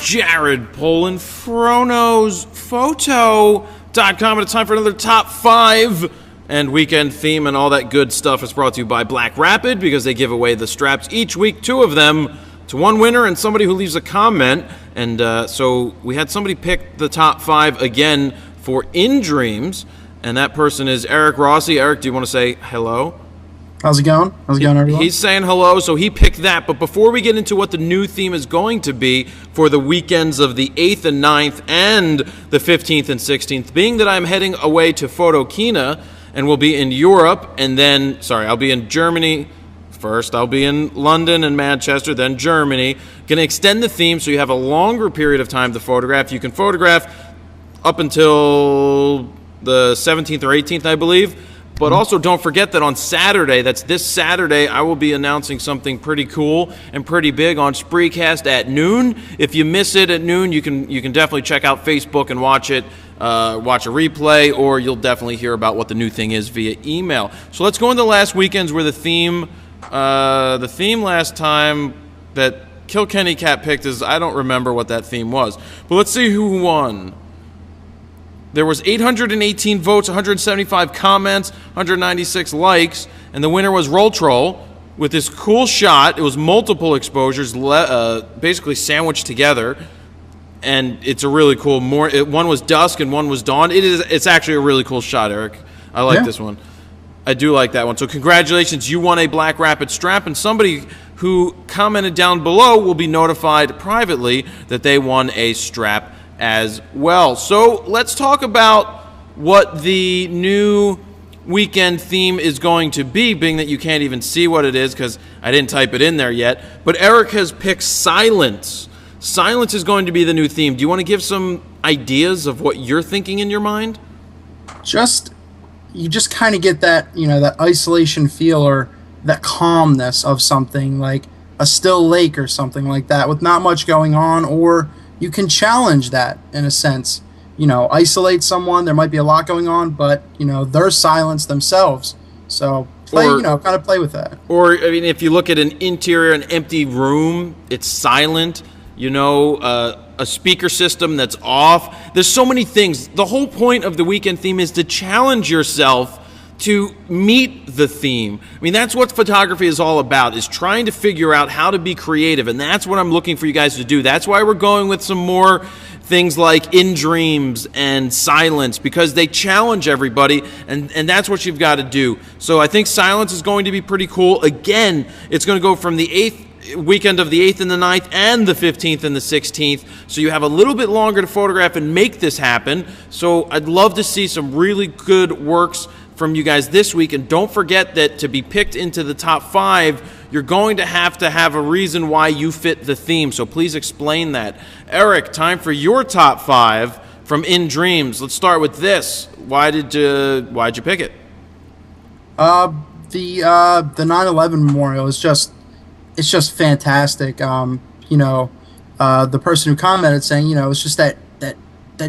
Jared Polin, FronosPhoto.com, and it's time for another top 5 and weekend theme and all that good stuff. Is brought to you by Black Rapid because they give away the straps each week, 2 of them to one winner and somebody who leaves a comment. And so we had somebody pick the top 5 again for In Dreams, and that person is Eric Rossi. Eric, do you want to say hello? How's it going? How's it going, everyone? He's saying hello, so he picked that. But before we get into what the new theme is going to be for the weekends of the 8th and 9th and the 15th and 16th, being that I'm heading away to Photokina and will be in Europe, and then, I'll be in Germany first. I'll be in London and Manchester, then Germany. Going to extend the theme so you have a longer period of time to photograph. You can photograph up until the 17th or 18th, I believe. But also don't forget that on Saturday, that's this Saturday, I will be announcing something pretty cool and pretty big on Spreecast at noon. If you miss it at noon, you can definitely check out Facebook and watch it, watch a replay, or you'll definitely hear about what the new thing is via email. So let's go into last weekends where the theme last time that Kilkenny Cat picked is, I don't remember what that theme was. But let's see who won. There was 818 votes, 175 comments, 196 likes, and the winner was Roll Troll with this cool shot. It was multiple exposures, basically sandwiched together, and it's a really cool. One was dusk and one was dawn. It's actually a really cool shot, Eric. I like this one. I do like that one. So congratulations, you won a Black Rapid strap, and somebody who commented down below will be notified privately that they won a strap as well. So let's talk about what the new weekend theme is going to be, being that you can't even see what it is because I didn't type it in there yet. But Eric has picked silence. Silence is going to be the new theme. Do you want to give some ideas of what you're thinking in your mind? You just kind of get that, that isolation feel or that calmness of something like a still lake or something like that with not much going on, or you can challenge that in a sense. Isolate someone, there might be a lot going on, but, they're silence themselves. So kind of play with that. Or, if you look at an interior, an empty room, it's silent, a speaker system that's off. There's so many things. The whole point of the weekend theme is to challenge yourself to meet the theme. That's what photography is all about, is trying to figure out how to be creative, and that's what I'm looking for you guys to do. That's why we're going with some more things like In Dreams and Silence, because they challenge everybody, and that's what you've got to do. So I think Silence is going to be pretty cool. Again, it's going to go from the 8th weekend of the 8th and the 9th and the 15th and the 16th, so you have a little bit longer to photograph and make this happen. So I'd love to see some really good works from you guys this week, and don't forget that to be picked into the top 5, you're going to have a reason why you fit the theme, so please explain that. Eric, time for your top 5 from In Dreams. Let's start with this. Why'd you pick it? The 9/11 memorial is just fantastic. The person who commented saying, it's just that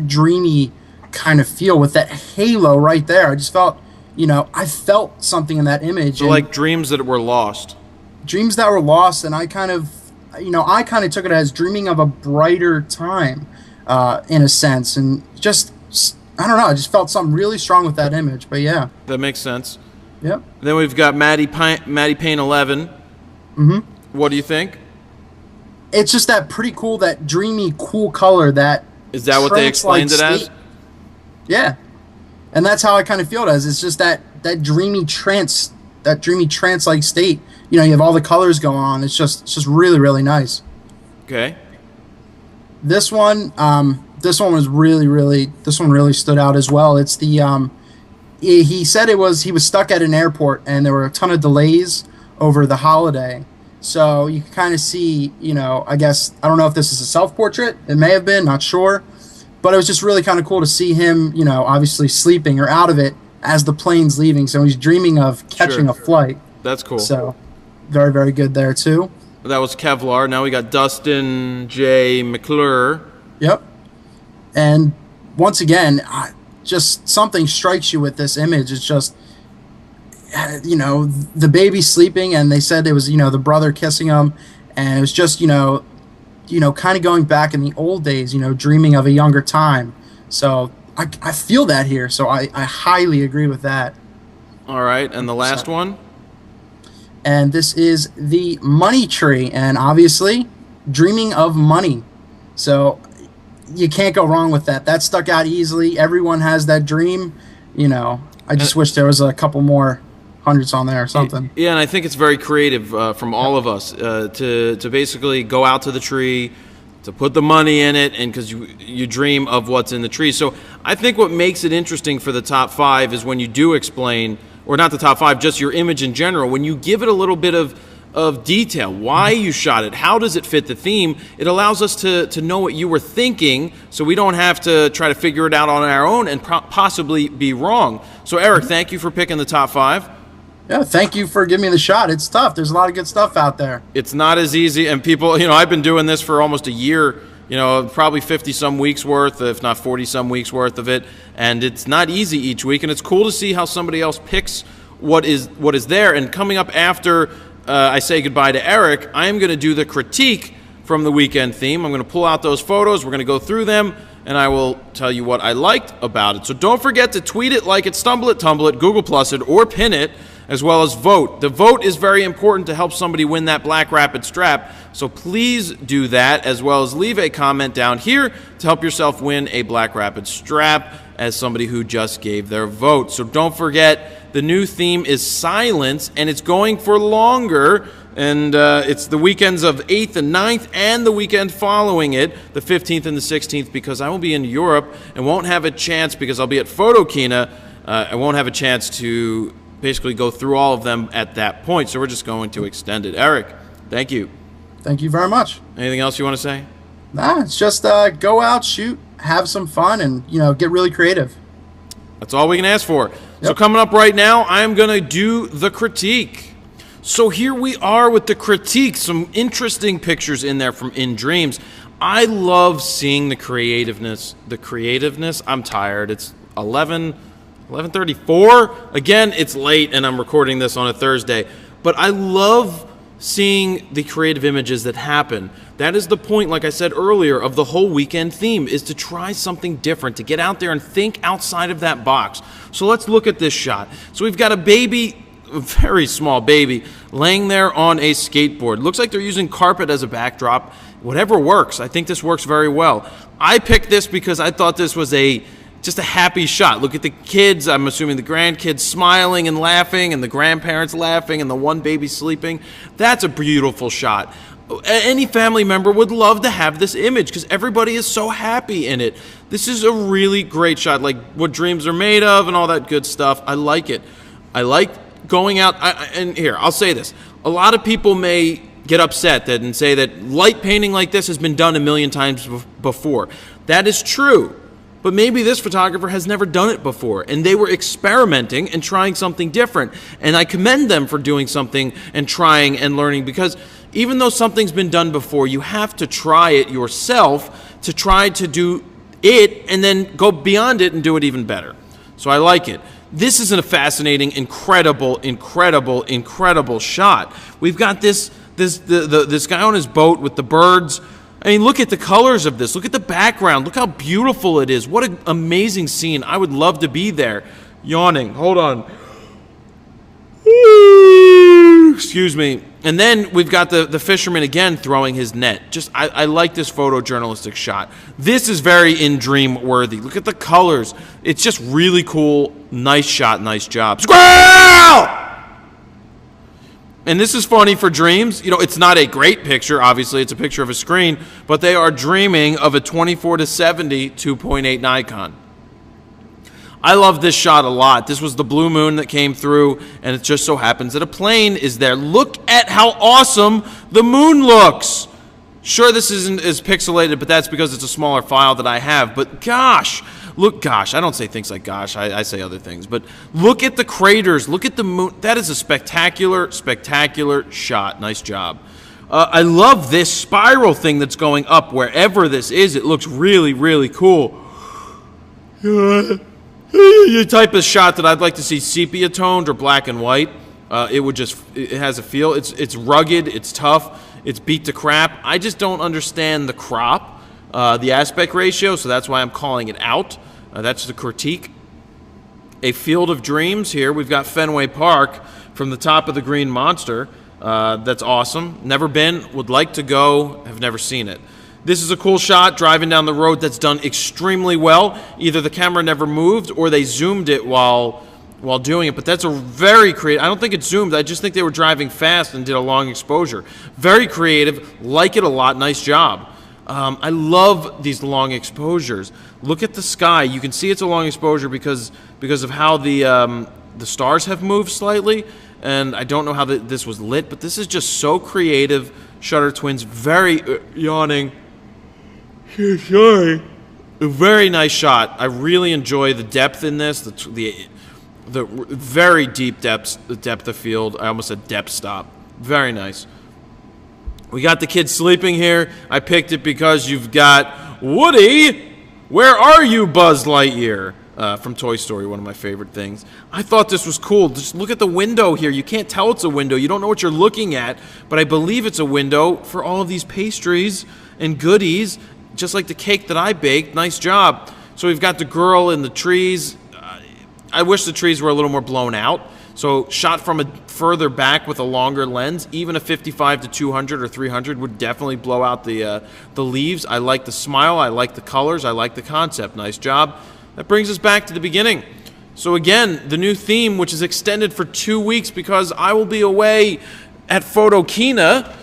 dreamy kind of feel with that halo right there. I just felt, I felt something in that image. So like dreams that were lost. Dreams that were lost, and I kind of took it as dreaming of a brighter time, in a sense, and just, I don't know, I just felt something really strong with that image, but yeah. That makes sense. Yep. Then we've got Maddie Payne 11. Mm-hmm. What do you think? It's just that pretty cool, that dreamy, cool color that... Is that what they explained it as? Yeah. And that's how I kind of feel it as. It's just that dreamy trance-like state. You have all the colors going on. It's just really, really nice. Okay. This one was really stood out as well. It's the he said he was stuck at an airport and there were a ton of delays over the holiday. So you can kind of see, I guess, I don't know if this is a self-portrait. It may have been, not sure. But it was just really kind of cool to see him, obviously sleeping or out of it as the plane's leaving. So he's dreaming of catching a flight. That's cool. So very, very good there, too. That was Kevlar. Now we got Dustin J. McClure. Yep. And once again, just something strikes you with this image. It's just, the baby sleeping, and they said it was, the brother kissing him. And it was just, kind of going back in the old days, dreaming of a younger time. So I feel that here. So I highly agree with that. All right, and the last 100%. one? And this is the money tree, and obviously dreaming of money. So you can't go wrong with that. That stuck out easily. Everyone has that dream. I just wish there was a couple more hundreds on there or something. Yeah, and I think it's very creative from all of us to basically go out to the tree, to put the money in it, and because you dream of what's in the tree. So I think what makes it interesting for the top 5 is when you do explain, or not the top 5, just your image in general, when you give it a little bit of detail, why you shot it, how does it fit the theme, it allows us to know what you were thinking, so we don't have to try to figure it out on our own and possibly be wrong. So Eric, thank you for picking the top 5. Yeah, thank you for giving me the shot. It's tough. There's a lot of good stuff out there. It's not as easy, and people, I've been doing this for almost a year, probably 50-some weeks worth, if not 40-some weeks worth of it, and it's not easy each week, and it's cool to see how somebody else picks what is there. And coming up after I say goodbye to Eric, I am going to do the critique from the weekend theme. I'm going to pull out those photos, we're going to go through them, and I will tell you what I liked about it. So don't forget to tweet it, like it, stumble it, tumble it, Google Plus it, or pin it, as well as vote. The vote is very important to help somebody win that Black Rapid strap, so please do that, as well as leave a comment down here to help yourself win a Black Rapid strap as somebody who just gave their vote. So don't forget, the new theme is silence, and it's going for longer, and it's the weekends of 8th and 9th and the weekend following it, the 15th and the 16th, because I will be in Europe and won't have a chance, because I'll be at Photokina, I won't have a chance to basically go through all of them at that point, so we're just going to extend it. Eric, thank you. Thank you very much. Anything else you want to say? Nah, it's just go out, shoot, have some fun, and get really creative. That's all we can ask for. Yep. So coming up right now, I am going to do the critique. So here we are with the critique. Some interesting pictures in there from In Dreams. I love seeing the creativeness. I'm tired. It's 11:34. Again, it's late, and I'm recording this on a Thursday. But I love seeing the creative images that happen. That is the point, like I said earlier, of the whole weekend theme, is to try something different, to get out there and think outside of that box. So let's look at this shot. So we've got a baby, a very small baby, laying there on a skateboard. Looks like they're using carpet as a backdrop. Whatever works. I think this works very well. I picked this because I thought this was just a happy shot. Look at the kids, I'm assuming the grandkids, smiling and laughing, and the grandparents laughing, and the one baby sleeping. That's a beautiful shot. Any family member would love to have this image because everybody is so happy in it. This is a really great shot, like what dreams are made of and all that good stuff. I like it. I like going out, and here, I'll say this. A lot of people may get upset and say that light painting like this has been done a million times before. That is true. But maybe this photographer has never done it before, and they were experimenting and trying something different. And I commend them for doing something and trying and learning, because even though something's been done before, you have to try it yourself to try to do it and then go beyond it and do it even better. So I like it. This is a fascinating, incredible shot. We've got this guy on his boat with the birds. I mean, look at the colors of this. Look at the background. Look how beautiful it is. What an amazing scene. I would love to be there. Yawning. Hold on. Excuse me. And then we've got the fisherman again throwing his net. I like this photojournalistic shot. This is very In Dream worthy. Look at the colors. It's just really cool. Nice shot. Nice job. Squirrel! And this is funny for Dreams. It's not a great picture, obviously. It's a picture of a screen, but they are dreaming of a 24-70 2.8 Nikon. I love this shot a lot. This was the blue moon that came through, and it just so happens that a plane is there. Look at how awesome the moon looks. Sure, this isn't as pixelated, but that's because it's a smaller file that I have. But gosh, I don't say things like gosh, I say other things. But look at the craters, look at the moon. That is a spectacular shot. Nice job. I love this spiral thing that's going up wherever this is. It looks really cool. The type of shot that I'd like to see sepia toned or black and white. It has a feel. It's rugged, it's tough. it's beat to crap. I just don't understand the crop, the aspect ratio, so that's why I'm calling it out. That's the critique. A Field of Dreams here. We've got Fenway Park from the top of the Green Monster. That's awesome. Never been, would like to go, have never seen it. This is a cool shot driving down the road that's done extremely well. Either the camera never moved or they zoomed it while doing it, but that's a very creative. I don't think it zoomed. I just think they were driving fast and did a long exposure. Very creative. Like it a lot. Nice job. I love these long exposures. Look at the sky. You can see it's a long exposure because of how the stars have moved slightly, and I don't know how this was lit, but this is just so creative. Shutter Twins, very yawning. Sorry. A very nice shot. I really enjoy the depth in this. The very deep depth of field. I almost said depth stop. Very nice. We got the kids sleeping here. I picked it because you've got Woody. Where are you, Buzz Lightyear? From Toy Story, one of my favorite things. I thought this was cool. Just look at the window here. You can't tell it's a window. You don't know what you're looking at, but I believe it's a window for all of these pastries and goodies, just like the cake that I baked. Nice job. So we've got the girl in the trees. I wish the trees were a little more blown out. So shot from a further back with a longer lens, even a 55 to 200 or 300 would definitely blow out the leaves. I like the smile. I like the colors. I like the concept. Nice job. That brings us back to the beginning. So again, the new theme, which is extended for 2 weeks because I will be away at Photokina,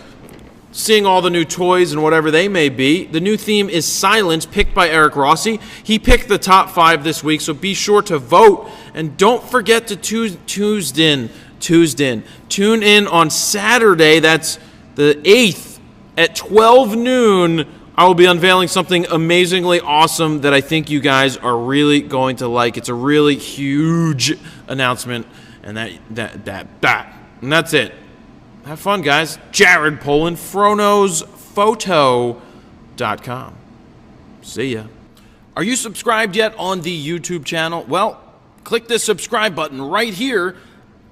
seeing all the new toys and whatever they may be. The new theme is Silence, picked by Eric Rossi. He picked the top 5 this week, so be sure to vote. And don't forget to tune in on Saturday. That's the 8th at 12 noon. I will be unveiling something amazingly awesome that I think you guys are really going to like. It's a really huge announcement, and and that's it. Have fun, guys. Jared Polin, FroKnowsPhoto.com. See ya. Are you subscribed yet on the YouTube channel? Well, click this subscribe button right here.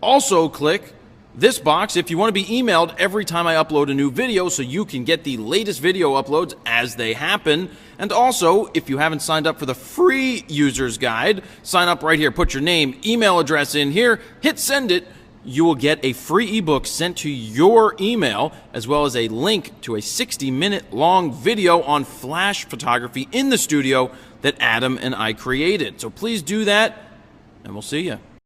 Also, click this box if you want to be emailed every time I upload a new video so you can get the latest video uploads as they happen. And also, if you haven't signed up for the free user's guide, sign up right here. Put your name, email address in here, hit send it. You will get a free ebook sent to your email, as well as a link to a 60-minute long video on flash photography in the studio that Adam and I created. So please do that, and we'll see you.